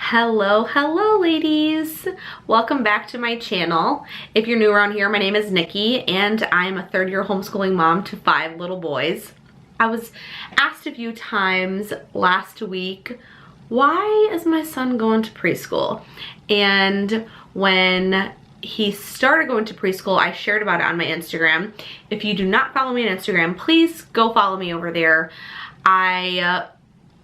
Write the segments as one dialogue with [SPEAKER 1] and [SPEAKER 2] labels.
[SPEAKER 1] Hello ladies. Welcome back to my channel. If you're new around here, my name is Nikki and I'm a third-year homeschooling mom to 5 little boys. I was asked a few times last week, why is my son going to preschool? And when he started going to preschool, I shared about it on my Instagram. If you do not follow me on Instagram, please go follow me over there. I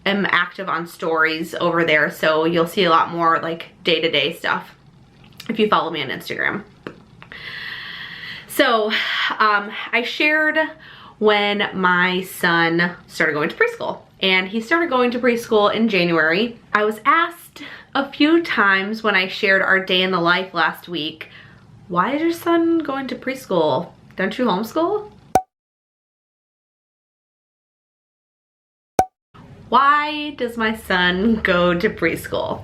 [SPEAKER 1] am active on stories over there, so you'll see a lot more like day-to-day stuff if you follow me on Instagram. So I shared when my son started going to preschool, and he started going to preschool in January. I was asked a few times when I shared our day in the life last week, why is your son going to preschool? Don't you homeschool? Why does my son go to preschool?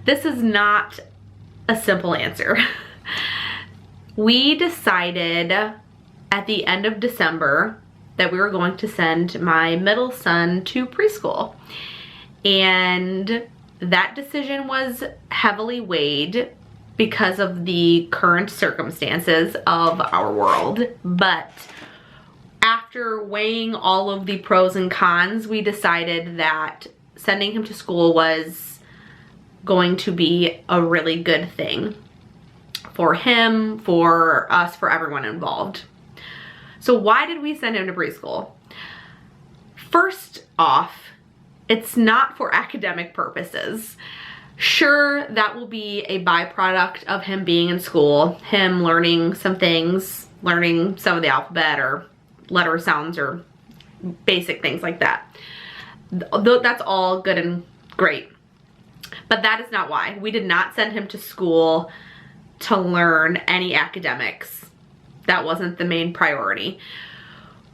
[SPEAKER 1] This is not a simple answer. We decided at the end of December that we were going to send my middle son to preschool. And that decision was heavily weighed because of the current circumstances of our world. But after weighing all of the pros and cons, we decided that sending him to school was going to be a really good thing for him, for us, for everyone involved. So why did we send him to preschool? First off, it's not for academic purposes. Sure, that will be a byproduct of him being in school, him learning some things, learning some of the alphabet or letter sounds or basic things like that. That's all good and great. But that is not why. We did not send him to school to learn any academics. That wasn't the main priority.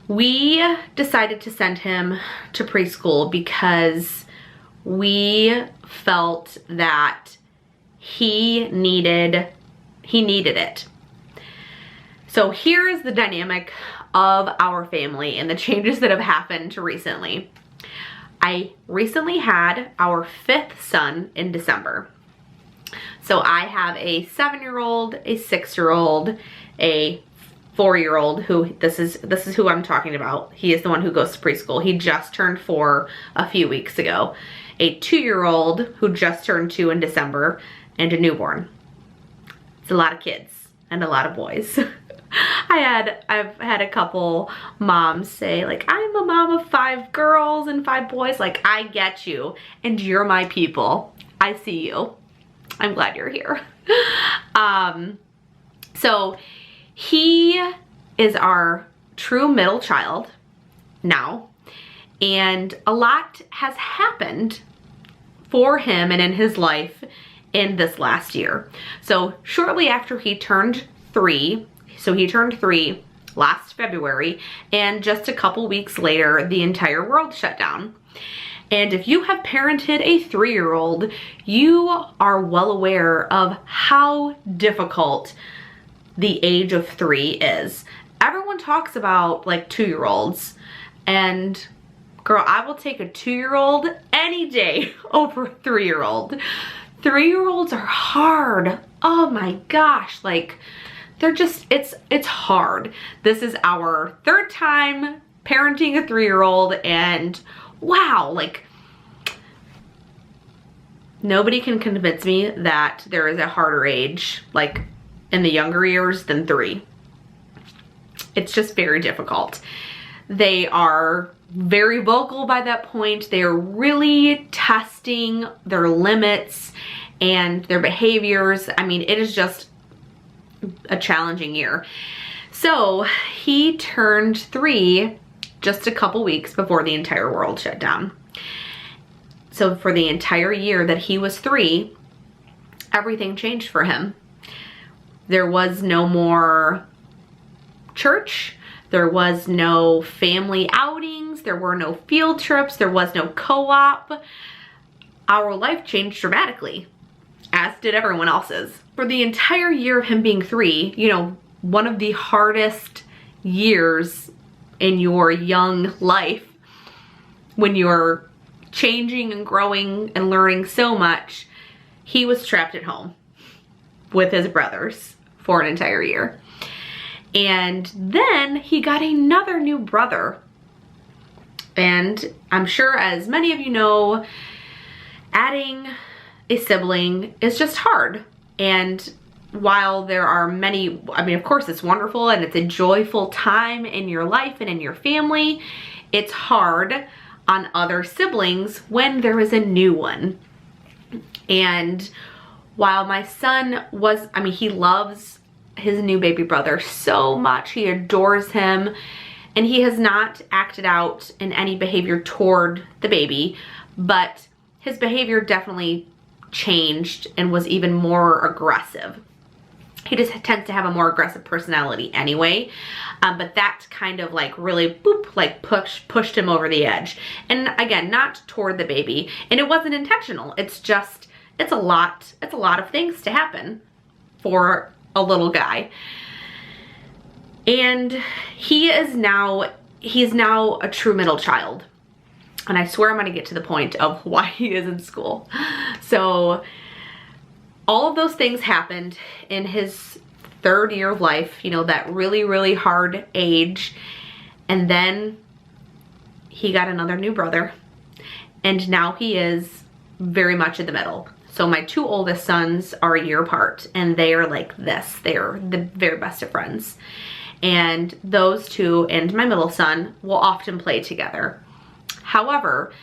[SPEAKER 1] We decided to send him to preschool because we felt that he needed it. So here is the dynamic of our family and the changes that have happened recently. I recently had our 5th son in December. So I have a 7-year-old, a 6-year-old, a 4-year-old who, this is who I'm talking about. He is the one who goes to preschool. He just turned 4 a few weeks ago. A 2-year-old who just turned 2 in December, and a newborn. It's a lot of kids and a lot of boys. I've had a couple moms say, like, I'm a mom of 5 girls and 5 boys. Like, I get you, and you're my people. I see you. I'm glad you're here. So he is our true middle child now, and a lot has happened for him and in his life in this last year. So shortly after he turned 3, so he turned 3 last February, and just a couple weeks later, the entire world shut down. And if you have parented a 3-year-old, you are well aware of how difficult the age of 3 is. Everyone talks about like 2-year-olds, and girl, I will take a 2-year-old any day over a 3-year-old. 3-year-olds are hard. Oh my gosh, like they're just, it's hard. This is our 3rd time parenting a 3-year-old, and wow, like nobody can convince me that there is a harder age like in the younger years than 3. It's just very difficult. They are very vocal by that point. They are really testing their limits and their behaviors. I mean, it is just a challenging year. So he turned 3 just a couple weeks before the entire world shut down. So for the entire year that he was 3, everything changed for him. There was no more church. There was no family outings. There were no field trips. There was no co-op. Our life changed dramatically, as did everyone else's. For the entire year of him being 3, you know, one of the hardest years in your young life when you're changing and growing and learning so much, he was trapped at home with his brothers for an entire year. And then he got another new brother. And I'm sure, as many of you know, adding a sibling is just hard. And while there are many, I mean, of course it's wonderful and it's a joyful time in your life and in your family, it's hard on other siblings when there is a new one. And while my son was, I mean, he loves his new baby brother so much, he adores him, and he has not acted out in any behavior toward the baby, but his behavior definitely changed and was even more aggressive. He just tends to have a more aggressive personality anyway, but that kind of like really boop, like pushed him over the edge. And again, not toward the baby, and it wasn't intentional. It's just, it's a lot of things to happen for a little guy. And he's now a true middle child. And I swear I'm gonna get to the point of why he is in school. So all of those things happened in his 3rd year of life, you know, that really, really hard age. And then he got another new brother. And now he is very much in the middle. So my 2 oldest sons are a year apart, and they are like this. They're the very best of friends. And those 2 and my middle son will often play together. However,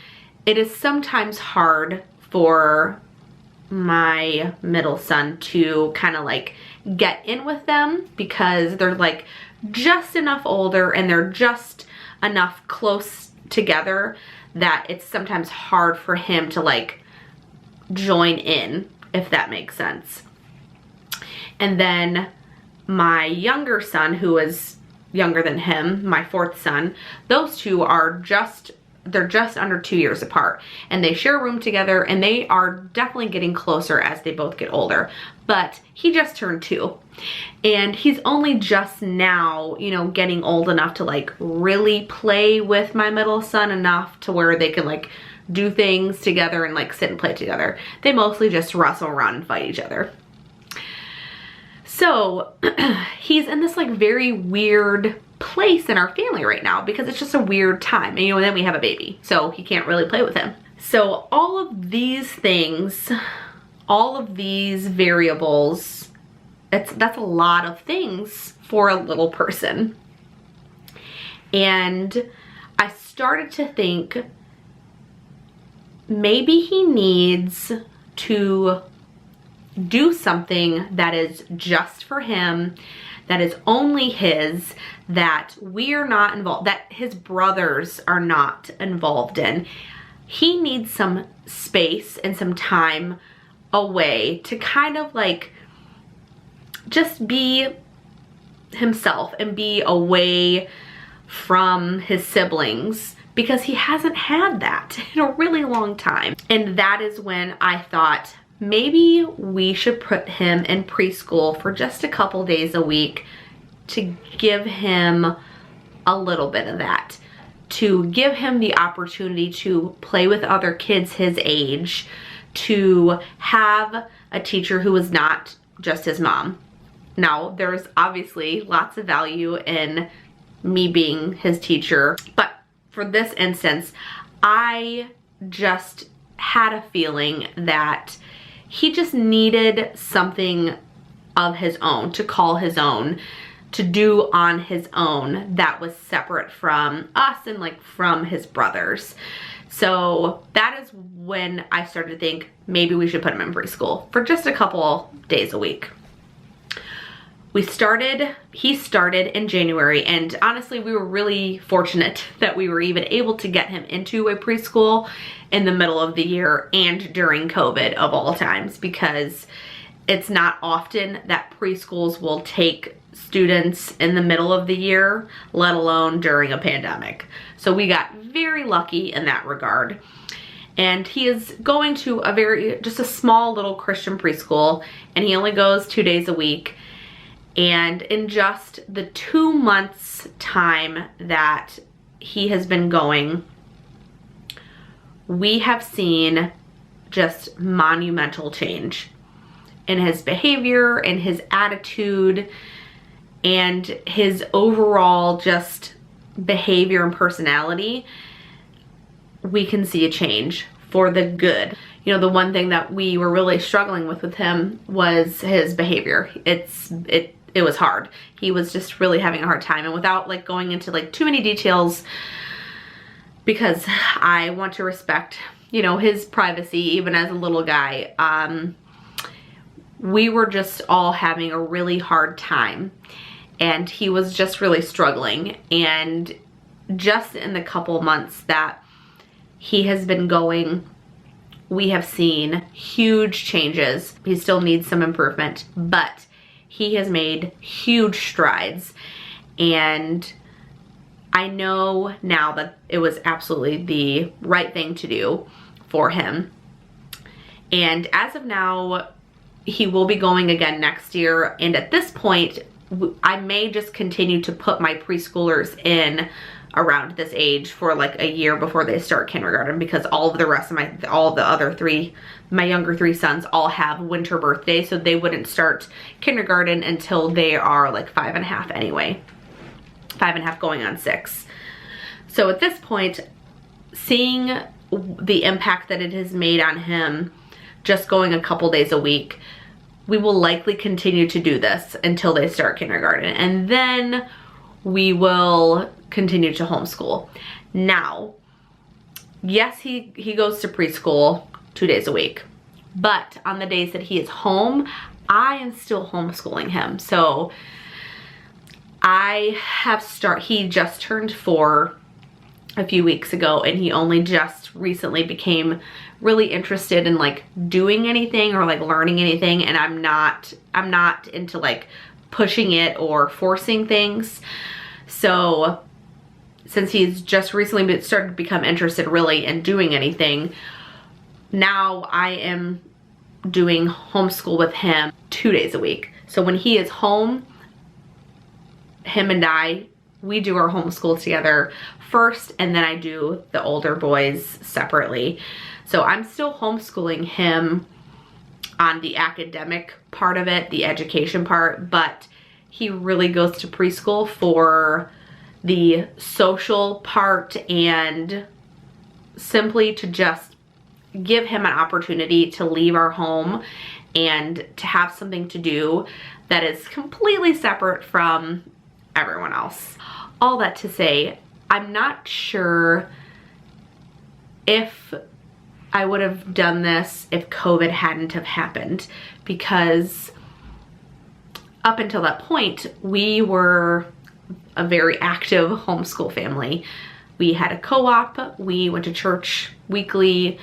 [SPEAKER 1] it is sometimes hard for my middle son to kind of like get in with them, because they're like just enough older and they're just enough close together that it's sometimes hard for him to like join in, if that makes sense. And then my younger son, who is younger than him, my 4th son, those 2 are they're just under 2 years apart, and they share a room together, and they are definitely getting closer as they both get older. But he just turned 2, and he's only just now, you know, getting old enough to like really play with my middle son enough to where they can like do things together and like sit and play together. They mostly just wrestle around and fight each other. So he's in this like very weird place in our family right now, because it's just a weird time, and you know, then we have a baby, so he can't really play with him. So all of these things, all of these variables, that's a lot of things for a little person. And I started to think maybe he needs to do something that is just for him, that is only his, that we're not involved, that his brothers are not involved in. He needs some space and some time away to kind of like just be himself and be away from his siblings, because he hasn't had that in a really long time. And that is when I thought, maybe we should put him in preschool for just a couple days a week to give him a little bit of that, to give him the opportunity to play with other kids his age, to have a teacher who is not just his mom. Now, there's obviously lots of value in me being his teacher, but for this instance, I just had a feeling that he just needed something of his own, to call his own, to do on his own, that was separate from us and like from his brothers. So that is when I started to think maybe we should put him in preschool for just a couple days a week. He started in January, and honestly, we were really fortunate that we were even able to get him into a preschool in the middle of the year and during COVID of all times, because it's not often that preschools will take students in the middle of the year, let alone during a pandemic. So we got very lucky in that regard. And he is going to just a small little Christian preschool, and he only goes 2 days a week. And in just the 2 months time that he has been going, we have seen just monumental change in his behavior and his attitude and his overall just behavior and personality. We can see a change for the good. You know, the one thing that we were really struggling with him was his behavior. It was hard. He was just really having a hard time, and without like going into like too many details, because I want to respect, you know, his privacy even as a little guy. We were just all having a really hard time, and he was just really struggling. And just in the couple months that he has been going, we have seen huge changes. He still needs some improvement, but he has made huge strides. And I know now that it was absolutely the right thing to do for him. And as of now, he will be going again next year. And at this point, I may just continue to put my preschoolers in around this age for like a year before they start kindergarten, because all of the rest of my younger three sons all have winter birthdays, so they wouldn't start kindergarten until they are like 5.5 anyway. 5.5 going on 6. So at this point, seeing the impact that it has made on him just going a couple days a week, we will likely continue to do this until they start kindergarten, and then we will continue to homeschool. Now, yes, he goes to preschool 2 days a week, but on the days that he is home, I am still homeschooling him. So he just turned 4 a few weeks ago, and he only just recently became really interested in like doing anything or like learning anything, and I'm not into like pushing it or forcing things. So since he's just recently started to become interested really in doing anything, now I am doing homeschool with him 2 days a week. So when he is home, him and we do our homeschool together first, and then I do the older boys separately. So I'm still homeschooling him on the academic part of it, the education part, but he really goes to preschool for the social part and simply to just give him an opportunity to leave our home and to have something to do that is completely separate from everyone else. All that to say, I'm not sure if I would have done this if COVID hadn't have happened, because up until that point, we were a very active homeschool family. We had a co-op, we went to church weekly,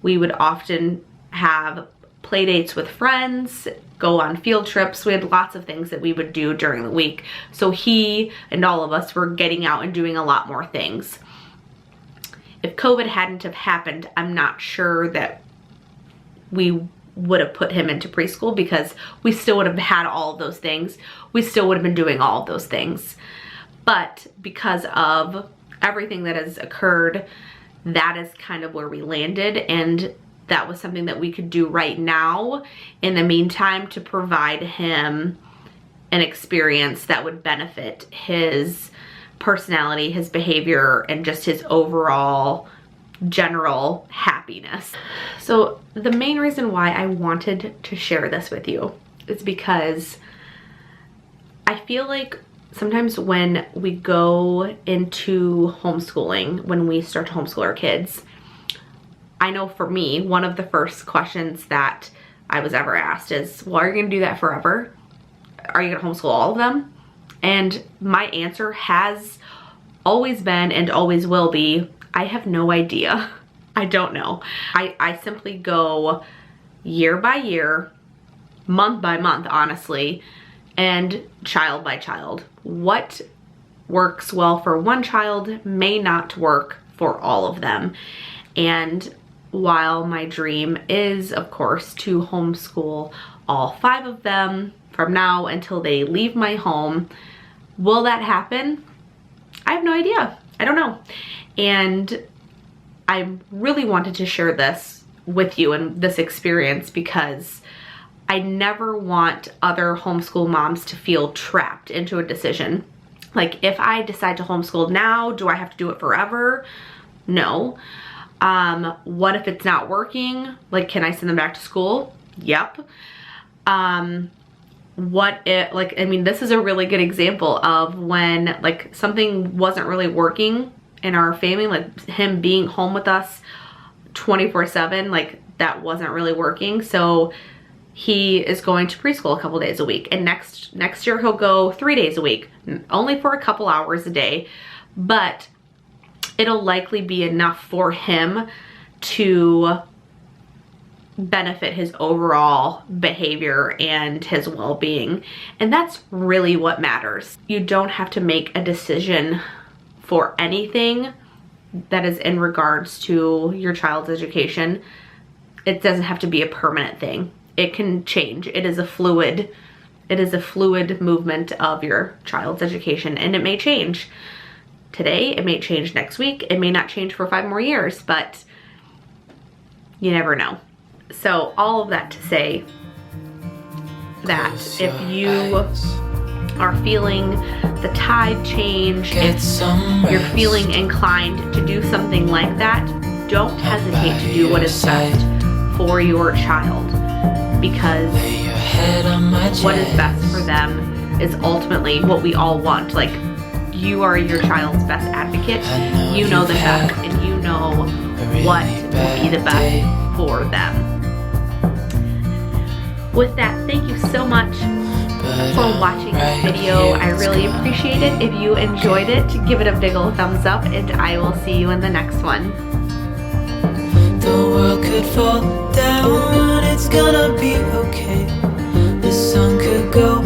[SPEAKER 1] we would often have play dates with friends, go on field trips. We had lots of things that we would do during the week. So he and all of us were getting out and doing a lot more things. If COVID hadn't have happened, I'm not sure that we would have put him into preschool, because we still would have had all of those things. We still would have been doing all of those things. But because of everything that has occurred, that is kind of where we landed, and that was something that we could do right now in the meantime to provide him an experience that would benefit his personality, his behavior, and just his overall general happiness. So the main reason why I wanted to share this with you is because I feel like sometimes when we go into homeschooling, when we start to homeschool our kids, I know for me, one of the first questions that I was ever asked is, well, are you gonna do that forever? Are you gonna homeschool all of them? And my answer has always been and always will be, I have no idea. I don't know. I simply go year by year, month by month, honestly, and child by child. What works well for one child may not work for all of them. And while my dream is, of course, to homeschool all 5 of them from now until they leave my home, will that happen? I have no idea. I don't know. And I really wanted to share this with you and this experience because I never want other homeschool moms to feel trapped into a decision. Like, if I decide to homeschool now, do I have to do it forever? No. What if it's not working? Like, can I send them back to school? Yep. What if, like, I mean, this is a really good example of when, like, something wasn't really working in our family, like him being home with us 24/7, like, that wasn't really working. So he is going to preschool a couple days a week, and next year he'll go 3 days a week, only for a couple hours a day, but it'll likely be enough for him to benefit his overall behavior and his well-being. And that's really what matters. You don't have to make a decision for anything that is in regards to your child's education. It doesn't have to be a permanent thing. It can change. It is a fluid movement of your child's education, and it may change today, it may change next week, it may not change for 5 more years, but you never know. So all of that to say that if you are feeling the tide change, if you're feeling inclined to do something like that, don't hesitate to do what is best for your child, because what is best for them is ultimately what we all want. Like, you are your child's best advocate. You know them best, and you know what will be the best for them. With that, thank you so much for watching this video. I really appreciate it. If you enjoyed it, give it a big ol' thumbs up, and I will see you in the next one.
[SPEAKER 2] The world could fall down, it's gonna be okay. The sun could go